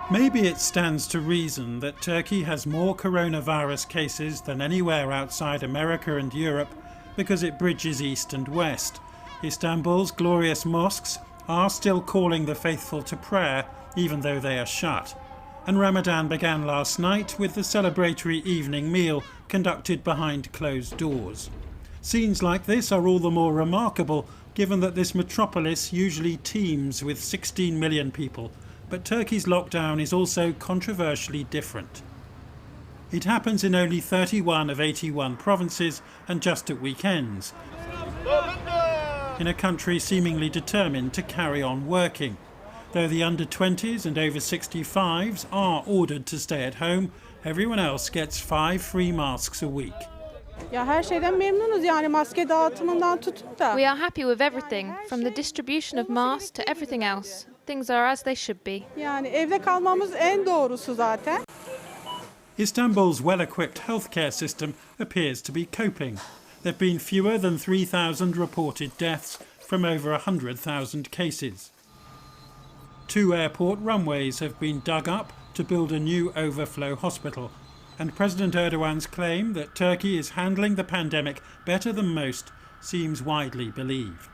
Maybe it stands to reason that Turkey has more coronavirus cases than anywhere outside America and Europe because it bridges east and west. Istanbul's glorious mosques are still calling the faithful to prayer, even though they are shut. And Ramadan began last night with the celebratory evening meal conducted behind closed doors. Scenes like this are all the more remarkable given that this metropolis usually teems with 16 million people, but Turkey's lockdown is also controversially different. It happens in only 31 of 81 provinces and just at weekends, in a country seemingly determined to carry on working. Though the under-20s and over 65s are ordered to stay at home, everyone else gets 5 free masks a week. We are happy with everything, from the distribution of masks to everything else. Things are as they should be. Istanbul's well-equipped healthcare system appears to be coping. There have been fewer than 3,000 reported deaths from over 100,000 cases. 2 airport runways have been dug up to build a new overflow hospital. And President Erdogan's claim that Turkey is handling the pandemic better than most seems widely believed.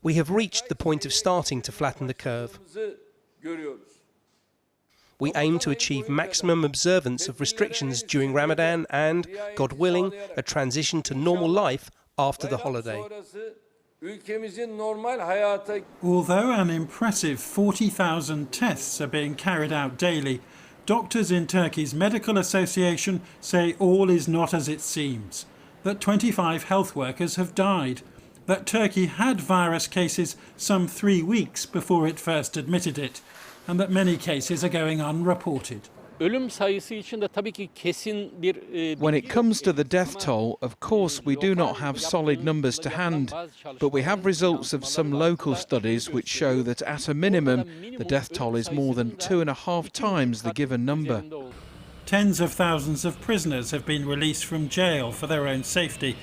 We have reached the point of starting to flatten the curve. We aim to achieve maximum observance of restrictions during Ramadan and, God willing, a transition to normal life after the holiday. Although an impressive 40,000 tests are being carried out daily, doctors in Turkey's medical association say all is not as it seems, that 25 health workers have died, that Turkey had virus cases some 3 weeks before it first admitted it, and that many cases are going unreported. When it comes to the death toll, of course we do not have solid numbers to hand, but we have results of some local studies which show that at a minimum the death toll is more than 2.5 times the given number. Tens of thousands of prisoners have been released from jail for their own safety,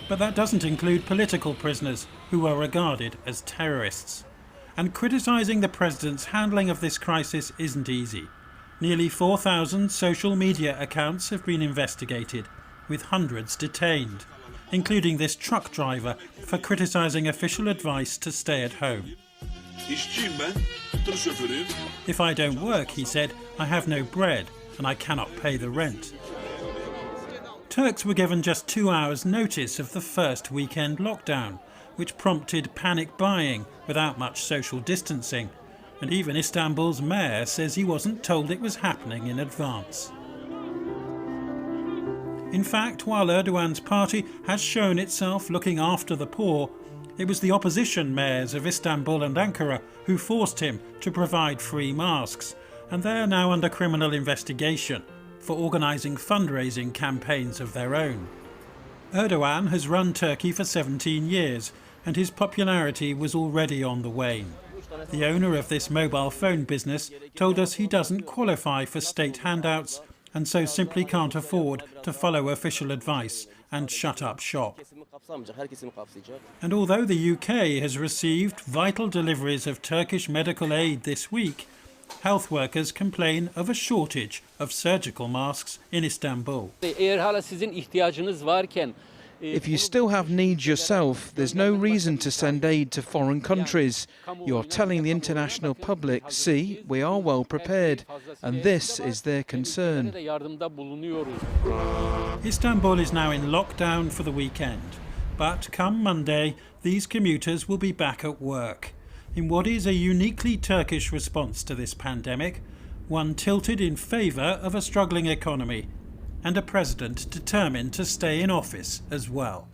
but that doesn't include political prisoners who are regarded as terrorists. And criticising the president's handling of this crisis isn't easy. Nearly 4,000 social media accounts have been investigated, with hundreds detained, including this truck driver for criticising official advice to stay at home. If I don't work, he said, I have no bread and I cannot pay the rent. Turks were given just 2 hours' notice of the first weekend lockdown, which prompted panic buying without much social distancing. And even Istanbul's mayor says he wasn't told it was happening in advance. In fact, while Erdogan's party has shown itself looking after the poor, it was the opposition mayors of Istanbul and Ankara who forced him to provide free masks, and they are now under criminal investigation for organising fundraising campaigns of their own. Erdogan has run Turkey for 17 years, and his popularity was already on the wane. The owner of this mobile phone business told us he doesn't qualify for state handouts and so simply can't afford to follow official advice and shut up shop. And although the UK has received vital deliveries of Turkish medical aid this week, health workers complain of a shortage of surgical masks in Istanbul. If you still have needs yourself, there's no reason to send aid to foreign countries. You're telling the international public, see, we are well prepared, and this is their concern. Istanbul is now in lockdown for the weekend, but come Monday, these commuters will be back at work, in what is a uniquely Turkish response to this pandemic, one tilted in favour of a struggling economy, and a president determined to stay in office as well.